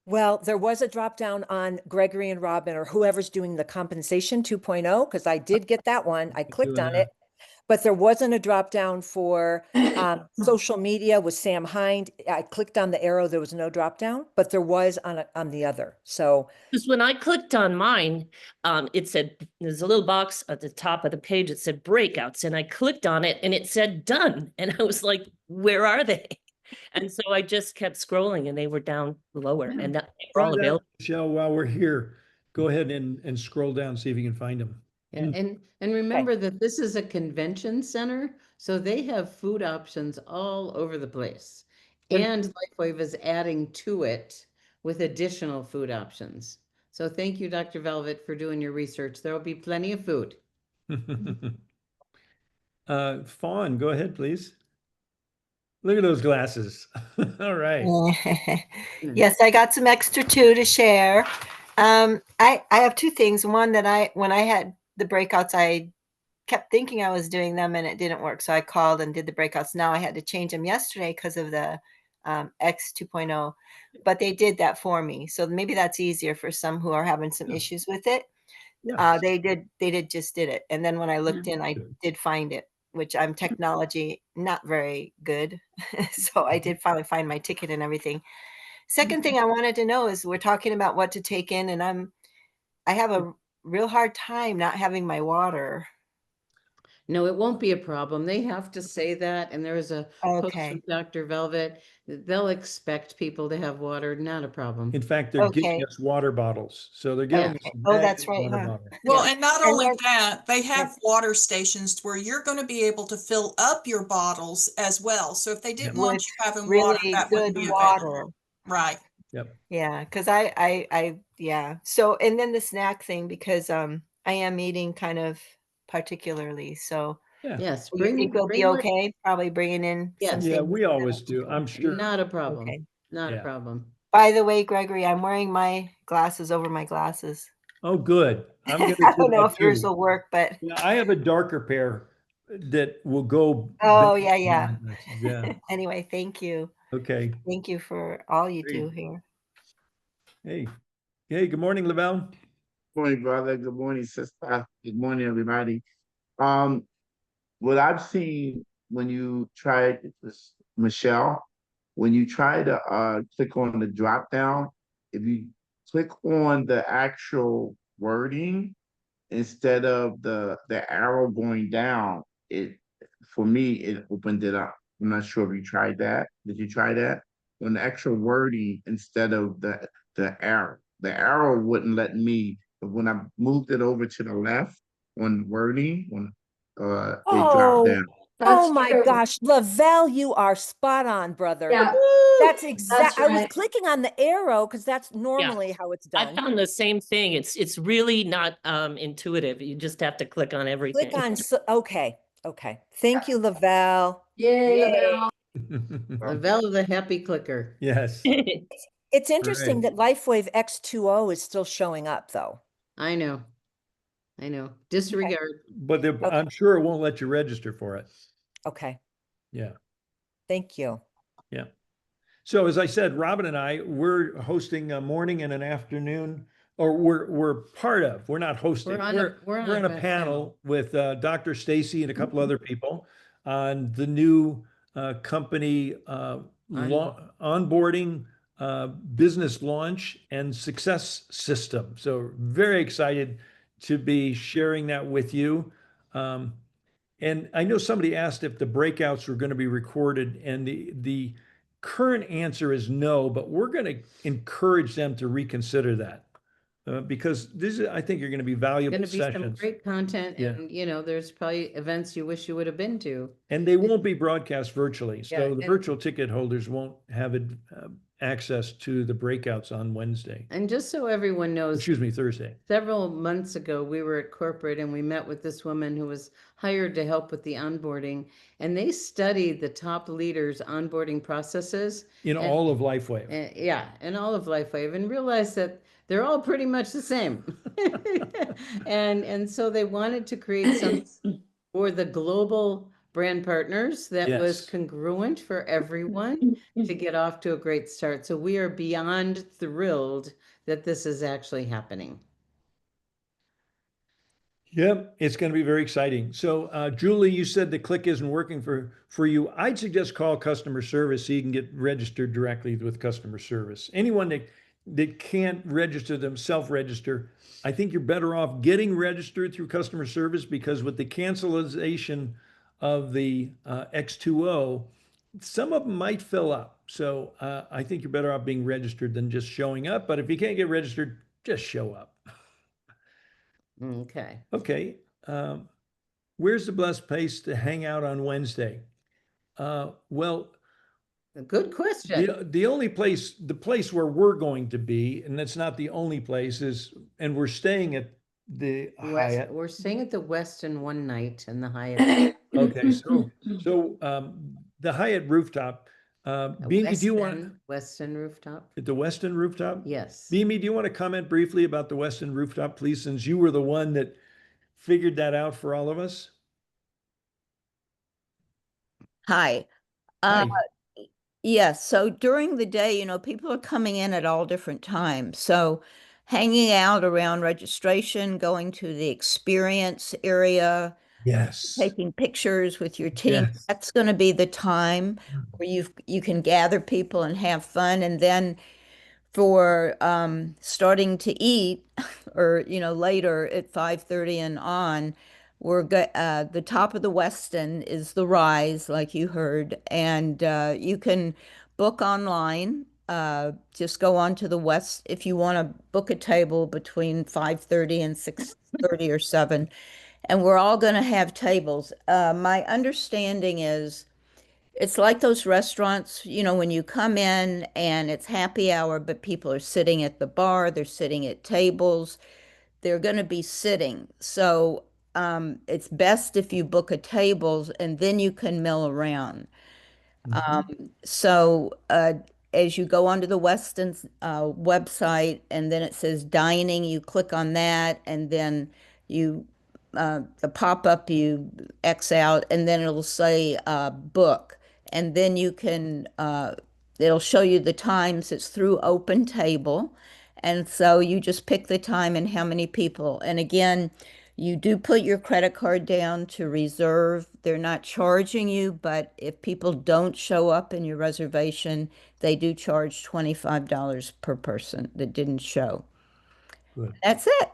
Well, there was a drop down on Gregory and Robin or whoever's doing the compensation 2.0, because I did get that one. I clicked on it, but there wasn't a drop down for social media with Sam Hind. I clicked on the arrow. There was no drop down, but there was on the other. So Because when I clicked on mine, it said there's a little box at the top of the page. It said breakouts, and I clicked on it, and it said done. And I was like, "Where are they?" And so I just kept scrolling, and they were down lower, and they were all Try that, available. Michelle, while we're here, go ahead and scroll down, see if you can find them. Yeah, and remember that this is a convention center, so they have food options all over the place. And Lifewave is adding to it with additional food options. So thank you, Dr. Velvet, for doing your research. There will be plenty of food. Fawn, go ahead, please. Look at those glasses. All right. Yes, I got some extra too to share. I have two things. One that when I had the breakouts, I kept thinking I was doing them and it didn't work. So I called and did the breakouts. Now I had to change them yesterday because of the X 2.0, but they did that for me. So maybe that's easier for some who are having some issues with it. Yeah. They did it. And then when I looked in, I Good. did find it, which I'm technology not very good. So I did finally find my ticket and everything. Second thing I wanted to know is we're talking about what to take in, and I have a real hard time not having my water. No, it won't be a problem. They have to say that. And there is a post from Okay. Dr. Velvet. They'll expect people to have water, not a problem. In fact, they're giving Okay. us water bottles. So they're giving us Okay. a Oh, bag that's of right, water huh? bottle. Well, Yeah. and not And only then, that, they have water stations where you're going to be able to fill up your bottles as well. So if they didn't want with you having water, really that good wouldn't be water. available. Right. Yep. Yeah, because yeah. So, and then the snack thing, because I am eating kind of particularly. So Yeah. Yes, you think we'll be what- okay? Probably bringing in some Yes. Yeah, things. we always do. I'm sure. Not a problem. Okay. Not a Yeah. problem. By the way, Gregory, I'm wearing my glasses over my glasses. Oh, good. I'm going to I do don't know that if yours too. will work, but Yeah, I have a darker pair that will go. oh better yeah, with yeah. my glasses. Yeah. Anyway, thank you. Okay. Thank you for all you Great. do here. Hey. Hey, good morning, Lavelle. Good morning, brother. Good morning, sister. Good morning, everybody. Um, what I've seen when you try this, Michelle, when you try to click on the drop down, if you click on the actual wording instead of the arrow going down, it for me it opened it up. I'm not sure if you tried that. Did you try that? On the actual wording instead of the arrow. The arrow wouldn't let me, but when I moved it over to the left on wording, when it dropped Oh, down. oh That's my true. gosh, Lavelle, you are spot on, brother. Yeah, That's that's I was right. clicking on the arrow because that's Yeah, normally how it's I done. found the same thing. It's really not intuitive. You just have to click on Click everything. on, okay, okay. Thank you, Lavelle. Yay, Yay. Lavelle. Lavelle the happy clicker. Yes. It's interesting Right. that LifeWave X2O is still showing up, though. I know. I know. Disregard. But Okay. I'm sure it won't let you register for it. Okay, Yeah. thank you. Yeah. So as I said, Robin and I, we're hosting a morning and an afternoon, or we're part of. We're not hosting. We're on a panel with Dr. Stacy and a couple other people on the new company onboarding, business launch, and success system. So very excited to be sharing that with you. And I know somebody asked if the breakouts were going to be recorded, and the current answer is no, but we're going to encourage them to reconsider that because I think, are going to be valuable Going to be some sessions. great content, Yeah. and there's probably events you wish you would have been to. And they won't be broadcast virtually. Yeah, So the and- virtual ticket holders won't have access to the breakouts on Wednesday. And just so everyone knows, Excuse me, Thursday. several months ago, we were at corporate and we met with this woman who was hired to help with the onboarding. And they studied the top leaders' onboarding processes. In and- all of LifeWave. Yeah, and all of LifeWave, and realized that they're all pretty much the same. And so they wanted to create some for the global brand partners that was Yes. congruent for everyone to get off to a great start. So we are beyond thrilled that this is actually happening. Yep, it's going to be very exciting. So, Julie, you said the click isn't working for you. I'd suggest call customer service so you can get registered directly with customer service. Anyone that can't register self-register, I think you're better off getting registered through customer service, because with the cancellation of the X2O, some of them might fill up. So I think you're better off being registered than just showing up. But if you can't get registered, just show up. Okay. Okay. Where's the best place to hang out on Wednesday? Well, A good question. The only place, the place where we're going to be, and that's not the only place, is, and we're staying at the Hyatt. We're staying at the Westin one night and the Hyatt. Okay, so the Hyatt rooftop. Beamy, do you want Westin rooftop? at the Westin rooftop? Yes. Beamy, do you want to comment briefly about the Westin rooftop, please, since you were the one that figured that out for all of us? Hi. Hi. Yes, so during the day, people are coming in at all different times. So hanging out around registration, going to the experience area, Yes. taking pictures with your team, Yes. that's going to be the time where you can gather people and have fun. And then for starting to eat or later at 5:30 and on, the top of the Westin is the Rise, like you heard, and you can book online. Just go on to the West if you want to book a table between 5:30 and 6:30 or 7, and we're all going to have tables. My understanding is it's like those restaurants, when you come in and it's happy hour, but people are sitting at the bar, they're sitting at tables, they're going to be sitting. So it's best if you book a tables and then you can mill around. So as you go onto the Weston website and then it says dining, you click on that and then you the pop-up you X out and then it'll say book and then you can it'll show you the times. It's through Open Table, and so you just pick the time and how many people. And again, you do put your credit card down to reserve. They're not charging you, but if people don't show up in your reservation, they do charge $25 per person that didn't show. Good. That's it.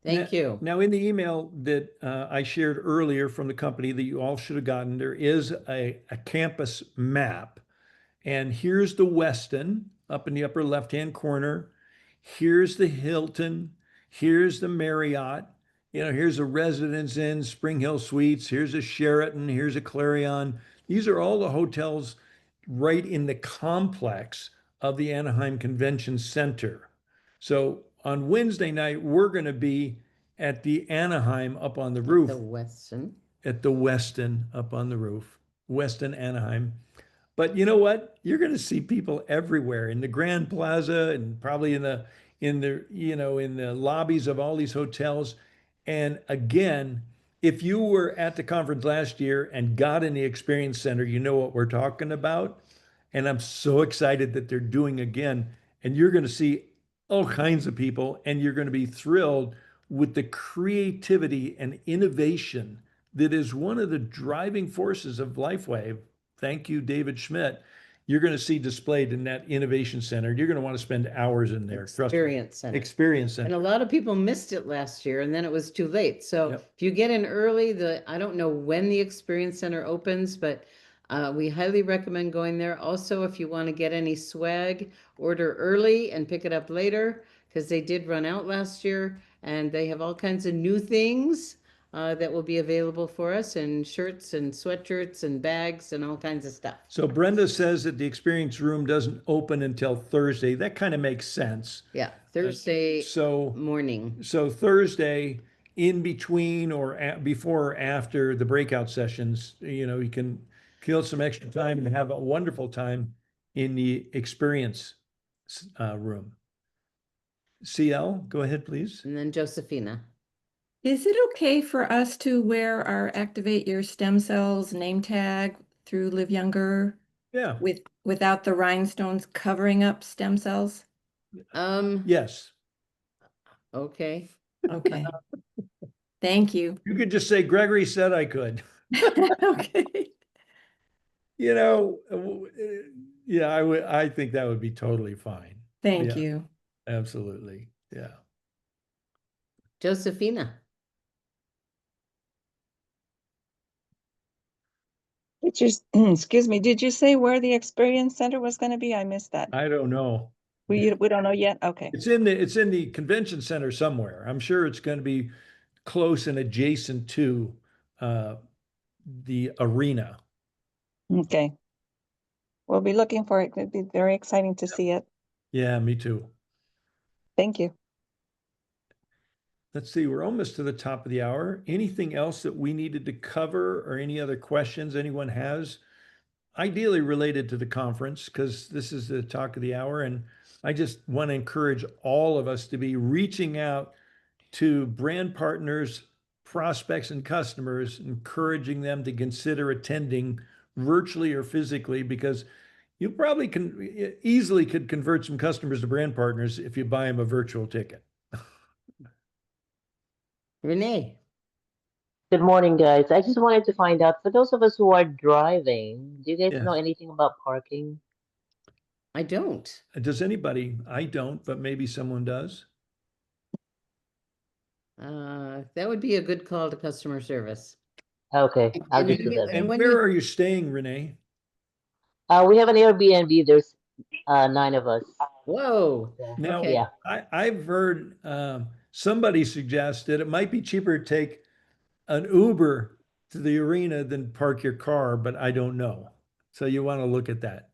Thank you. Now, in the email that I shared earlier from the company that you all should have gotten, there is a campus map. And here's the Westin up in the upper left-hand corner. Here's the Hilton. Here's the Marriott. Here's a Residence Inn, Spring Hill Suites. Here's a Sheraton. Here's a Clarion. These are all the hotels right in the complex of the Anaheim Convention Center. So on Wednesday night, we're going to be at the Anaheim up on the roof. The Westin. At the Westin up on the roof. Westin Anaheim. But you know what? You're going to see people everywhere in the Grand Plaza and probably in the in the lobbies of all these hotels. And again, if you were at the conference last year and got in the experience center, you know what we're talking about. And I'm so excited that they're doing again. And you're going to see all kinds of people, and you're going to be thrilled with the creativity and innovation that is one of the driving forces of LifeWave. Thank you, David Schmidt. You're going to see displayed in that innovation center. You're going to want to spend hours in there. Experience center. Experience center. And a lot of people missed it last year and then it was too late. So if you get in early, I don't know when the experience center opens, but we highly recommend going there. Also, if you want to get any swag, order early and pick it up later because they did run out last year and they have all kinds of new things that will be available for us, and shirts and sweatshirts and bags and all kinds of stuff. So Brenda says that the experience room doesn't open until Thursday. That kind of makes sense. Yeah, Thursday morning. So Thursday, in between or before or after the breakout sessions, you can kill some extra time and have a wonderful time in the experience room. CL, go ahead, please. And then Josephina. Is it okay for us to wear our Activate Your Stem Cells name tag through Live Younger? Yeah. Without the rhinestones covering up stem cells? Yes. Okay. Okay. Thank you. You could just say, Gregory said I could. Okay. Yeah, I think that would be totally fine. Thank you. Absolutely. Yeah. Josephina. Excuse me, did you say where the experience center was going to be? I missed that. I don't know. We don't know yet? Okay. It's in the convention center somewhere. I'm sure it's going to be close and adjacent to the arena. Okay. We'll be looking for it. It'd be very exciting to see it. Yeah, me too. Thank you. Let's see, we're almost to the top of the hour. Anything else that we needed to cover or any other questions anyone has? Ideally related to the conference, because this is the talk of the hour. And I just want to encourage all of us to be reaching out to brand partners, prospects, and customers, encouraging them to consider attending virtually or physically, because you probably can easily could convert some customers to brand partners if you buy them a virtual ticket. Renee. Good morning, guys. I just wanted to find out, for those of us who are driving, do you guys know Yes. anything about parking? I don't. Does anybody? I don't, but maybe someone does. That would be a good call to customer service. Okay, I'll And just do that. And when where are you staying, Renee? We have an Airbnb. There's 9 of us. Whoa. Now, Yeah. I've heard somebody suggest that it might be cheaper to take an Uber to the arena than park your car, but I don't know. So you want to look at that.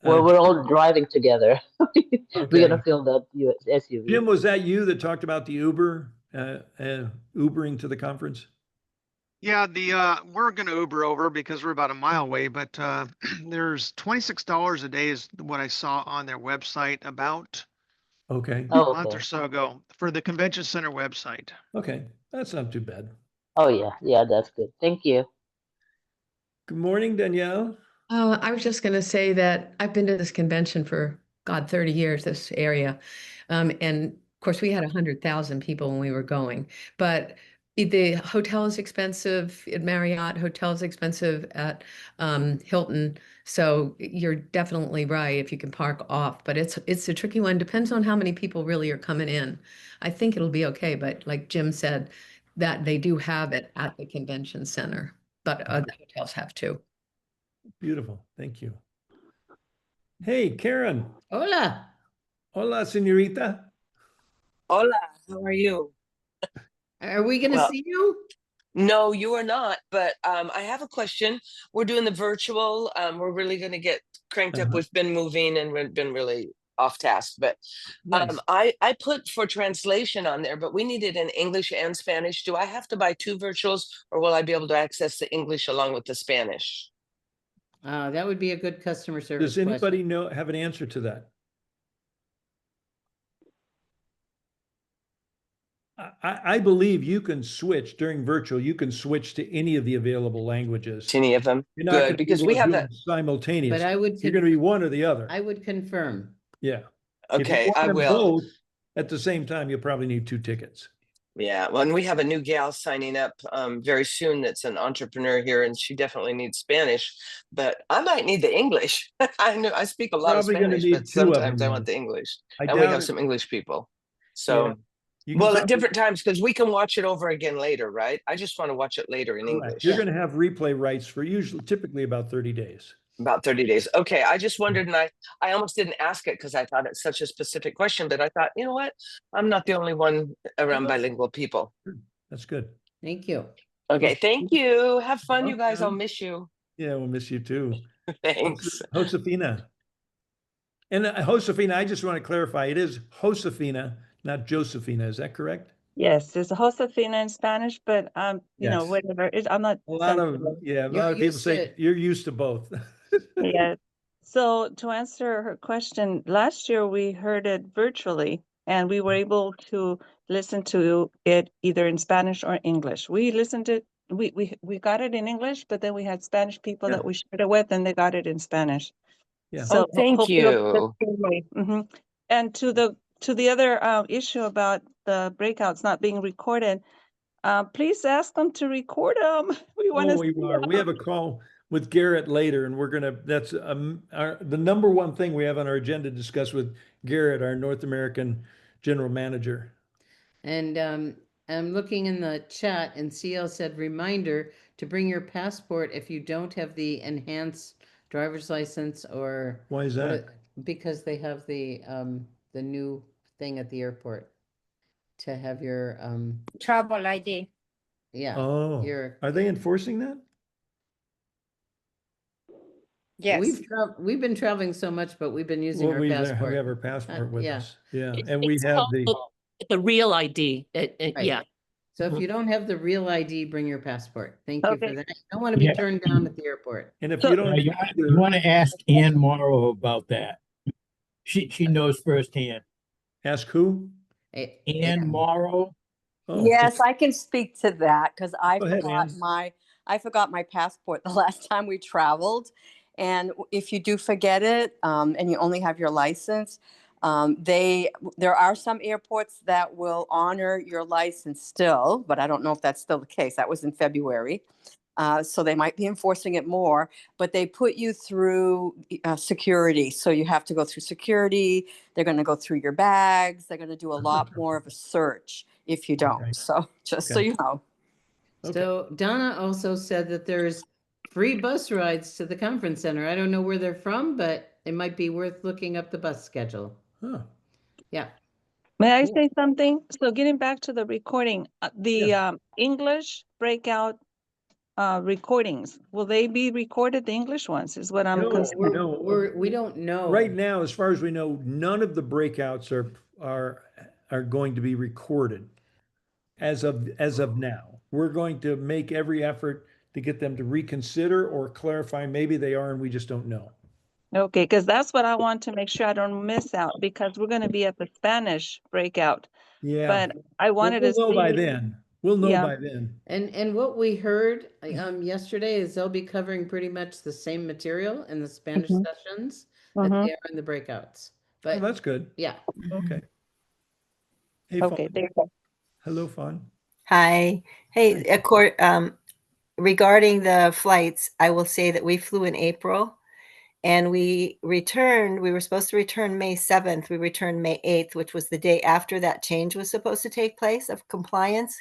Well, we're all driving together. We're Okay. gonna fill that SUV. Jim, was that you that talked about the Uber, Ubering to the conference? Yeah, we're gonna Uber over because we're about a mile away, but there's $26 a day is what I saw on their website about Okay. a month or so ago for the convention center website. Okay, that's not too bad. Oh yeah, that's good. Thank you. Good morning, Danielle. I was just going to say that I've been to this convention for, God, 30 years, this area. And of course, we had 100,000 people when we were going. But the hotel is expensive at Marriott, hotel is expensive at Hilton. So you're definitely right if you can park off. But it's a tricky one. Depends on how many people really are coming in. I think it'll be okay. But like Jim said, that they do have it at the convention center, but the hotels have too. Beautiful. Thank you. Hey, Karen. Hola. Hola, señorita. Hola, how are you? Are we going to Well, see you? No, you are not. But I have a question. We're doing the virtual. We're really going to get cranked up. We've been moving and we've been really off task. But Nice. I put for translation on there, but we need it in English and Spanish. Do I have to buy 2 virtuals, or will I be able to access the English along with the Spanish? That would be a good customer service Does anybody question. have an answer to that? I believe you can switch during virtual. You can switch to any of the available languages. To any of them? You're not going Good, to be because able we to have do that. them simultaneous. But I would You're going to be one or the other. I would confirm. Yeah. If you Okay, want I them will. both at the same time, you'll probably need 2 tickets. Yeah, well, and we have a new gal signing up very soon that's an entrepreneur here, and she definitely needs Spanish, but I might need the English. I know I speak a lot of Probably going to Spanish, need but 2 of sometimes them I then. want the English. I And we doubt have it. some English people. Yeah. So, You can well, at probably, different times, because we can watch it over again later, right? I just want to watch it later in correct. English. You're going to have replay rights for typically about 30 days. About 30 days. Okay, I just wondered, and I almost didn't ask it because I thought it's such a specific question, but I thought, you know what? I'm not the only one around bilingual people. That's good. Thank you. Okay, thank you. Have fun, you guys. I'll Welcome. miss you. Yeah, we'll miss you too. Thanks. Josefina. And Josefina, I just want to clarify, it is Josefina, not Josephina. Is that correct? Yes, there's a Josefina in Spanish, but you know, Yes. whatever. I'm not A lot of sensitive. a lot of people say you're used to both. Yes. So to answer her question, last year we heard it virtually and we were able to listen to it either in Spanish or English. We listened to we got it in English, but then we had Spanish people that we shared it with and they got it in Spanish. Yeah. So Oh, thank hopefully it'll be you. the same way. Mhm. And to the other issue about the breakouts not being recorded, please ask them to record them. We want to Oh, we see are. We have a them. call with Garrett later, and that's the number one thing we have on our agenda to discuss with Garrett, our North American general manager. And I'm looking in the chat and CL said, reminder to bring your passport if you don't have the enhanced driver's license or. Why is what that? because they have the new thing at the airport to have your Travel ID. yeah. Oh, Your are they enforcing that? We've been traveling so much, but we've been using Well, our we passport. have our passport with yeah. us. Yeah, It's- and we it's have called the the real ID. Right. Yeah. So if Mhm. you don't have the real ID, bring your passport. Thank you for Okay. that. You don't want to be Yeah. turned down at the airport. and if So- you don't You want to ask Ann Morrow about that. She knows firsthand. ask who? Ann Morrow. Oh, Yes, I can speak to that because Go ahead, Ann. I forgot my passport the last time we traveled. And if you do forget it, and you only have your license, there are some airports that will honor your license still, but I don't know if that's still the case. That was in February. So they might be enforcing it more, but they put you through security. So you have to go through security. They're going to go through your bags. They're going to do a lot more of a search if you don't. So just so Okay. you know. So Donna also said that there's free bus rides to the conference center. I don't know where they're from, but it might be worth looking up the bus schedule. Huh. Yeah. May I say something? So getting back to the recording, the English breakout recordings, will they be recorded? The English ones is what I'm No, concerned. no. We don't know. Right now, as far as we know, none of the breakouts are going to be recorded as of now. We're going to make every effort to get them to reconsider or clarify. Maybe they are, and we just don't know. Okay, because that's what I want to make sure I don't miss out because we're going to be at the Spanish breakout. Yeah. But I wanted we'll to know by see. then. We'll know Yeah. by then. And what we heard yesterday is they'll be covering pretty much the same material in the Spanish Mhm. sessions that Mhm. they are in the breakouts. But Oh, that's good. yeah. Okay. Hey, Okay, Fawn. there you go. Hello, Fawn. Hi. Hey, regarding the flights, I will say that we flew in April and we were supposed to return May 7th. We returned May 8th, which was the day after that change was supposed to take place of compliance,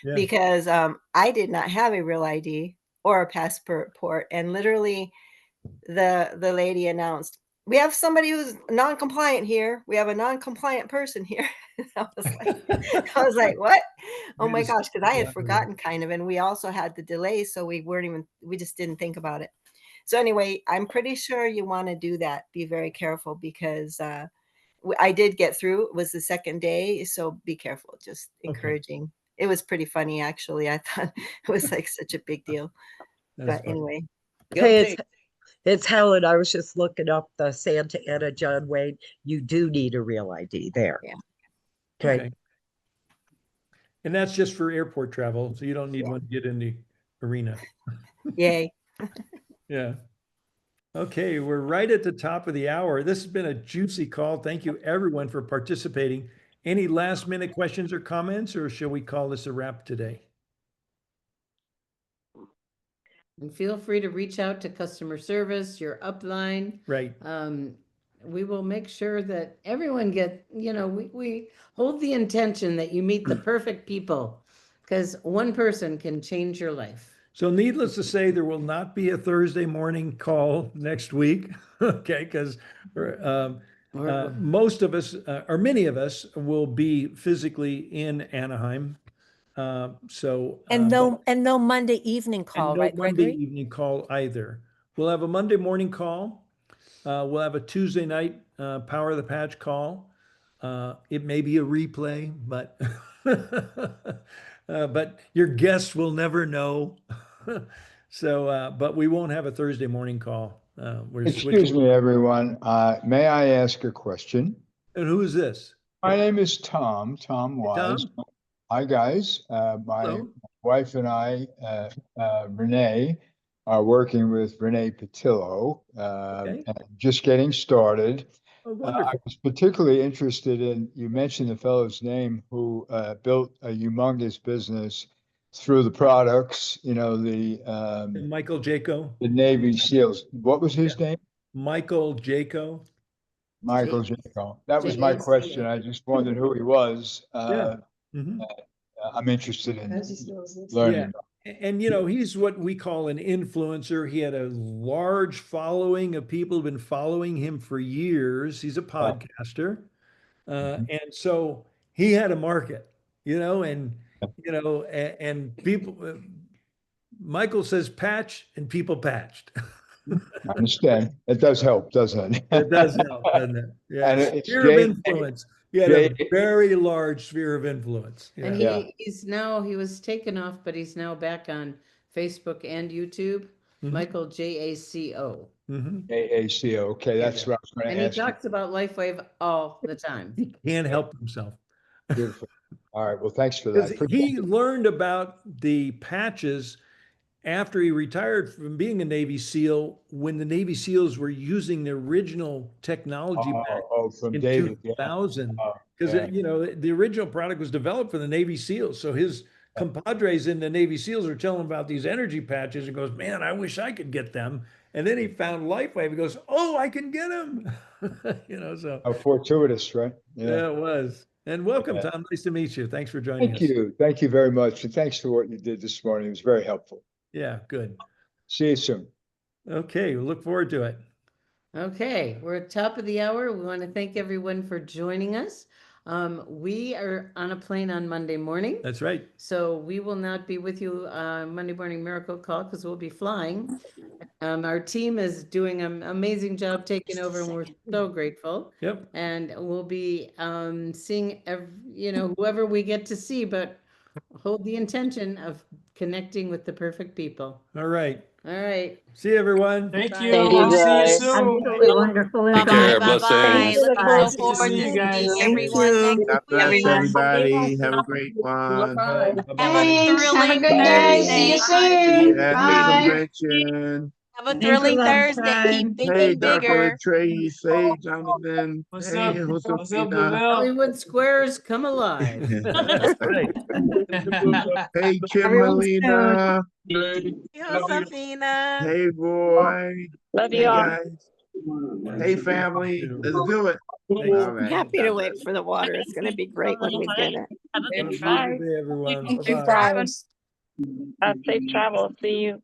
Yeah. because I did not have a real ID or a passport, and literally the lady announced, "We have somebody who's non-compliant here. We have a non-compliant person here." I was like, what? Oh my gosh, because I had forgotten kind of, and we also had the delay, so we just didn't think about it. So anyway, I'm pretty sure you want to do that. Be very careful because I did get through. It was the second day, so be careful. Just encouraging. It was pretty funny, actually. I thought it was like such a big deal. That's But funny. anyway. Hey, it's Helen. I was just looking up the Santa Ana John Wayne. You do need a real ID there. Yeah. Okay. And that's just for airport travel, so you don't need one to get in the arena. Yay. Yeah. Okay, we're right at the top of the hour. This has been a juicy call. Thank you, everyone, for participating. Any last minute questions or comments, or shall we call this a wrap today? And feel free to reach out to customer service, your upline. Right. We will make sure that everyone we hold the intention that you meet the perfect people because one person can change your life. So needless to say, there will not be a Thursday morning call next week. Okay, because most of us, or many of us, will be physically in Anaheim. And no Monday evening call, and no right, Monday Gregory? evening call either. We'll have a Monday morning call. We'll have a Tuesday night Power of the Patch call. It may be a replay, but but your guests will never know. So, but we won't have a Thursday morning call. We're Excuse me, everyone. May I ask a question? And who is this? My name is Tom Wise. Tom? Hi, guys. My Hello. wife and I, Renee, are working with Renee Patillo, and just getting started. Oh, I wonderful. was particularly interested in, you mentioned the fellow's name who built a humongous business through the products, Michael Jaco. the Navy SEALs. What was his name? Michael Jaco. Michael Jaco. That was my question. I just wondered who he was. Yeah. Mhm. I'm interested in Yeah. learning. And he's what we call an influencer. He had a large following of people who've been following him for years. He's a podcaster. And so he had a market, and people, Michael says patch and people patched. I understand. It does help, doesn't it? It does help, doesn't it? Yeah. And it's Sphere of J- influence. He had J- a very large sphere of influence. And Yeah. he was taken off, but he's now back on Facebook and YouTube. Michael JACO. AACO. Okay, that's what I was going And to he ask you. talks about LifeWave all the time. He can't help himself. Beautiful. All right. Well, thanks for Because that. he learned about the patches after he retired from being a Navy SEAL, when the Navy SEAls were using the original technology back From in David. 2000. Because, yeah. you know, the original product was developed for the Navy SEAls. So his compadres in the Navy SEAls are telling him about these energy patches and goes, man, I wish I could get them. And then he found LifeWave. He goes, oh, I can get them. You know, so. How fortuitous, right? Yeah, it was. And welcome, Yeah. Tom. Nice to meet you. Thanks for joining Thank us. you. Thank you very much. And thanks for what you did this morning. It was very helpful. Yeah, good. See you soon. Okay, we look forward to it. Okay, we're at top of the hour. We want to thank everyone for joining us. We are on a plane on Monday morning. That's right. So we will not be with you Monday morning miracle call because we'll be flying. Our team is doing an amazing job taking over, and we're so grateful. Yep. And we'll be seeing whoever we get to see, but hold the intention of connecting with the perfect people. All right. All right. See you, everyone. Thank Bye. you. Thank you, We'll see you guys. soon. Absolutely wonderful Take care. information. Blessings. Looking Nice to forward see to you guys. seeing Thank everyone you. next God bless week. everybody. Have a great one. Bye. Have a Thanks. Have a thrilling good day. See you Thursday. soon. Happy Bye. convention. Have a Thanks a thrilling lot, Thursday. Keep time. Hey, thinking Dr. bigger. Trace. Hey, Jonathan. What's Hey, up? What's up, Josefina. DeVille? Hollywood Squares, come alive. That's right. Hey, Kim Everyone soon. Melina. Josefina. Hey, Roy. Love you Hey, all. guys. Hey, family. Let's do it. Thanks. All I'm right. happy God to bless. wait for the water. It's going to be great when we get it. Have a Have good a try. beautiful day, everyone. Thank you, Bye-bye. Brian. Safe travel. See you.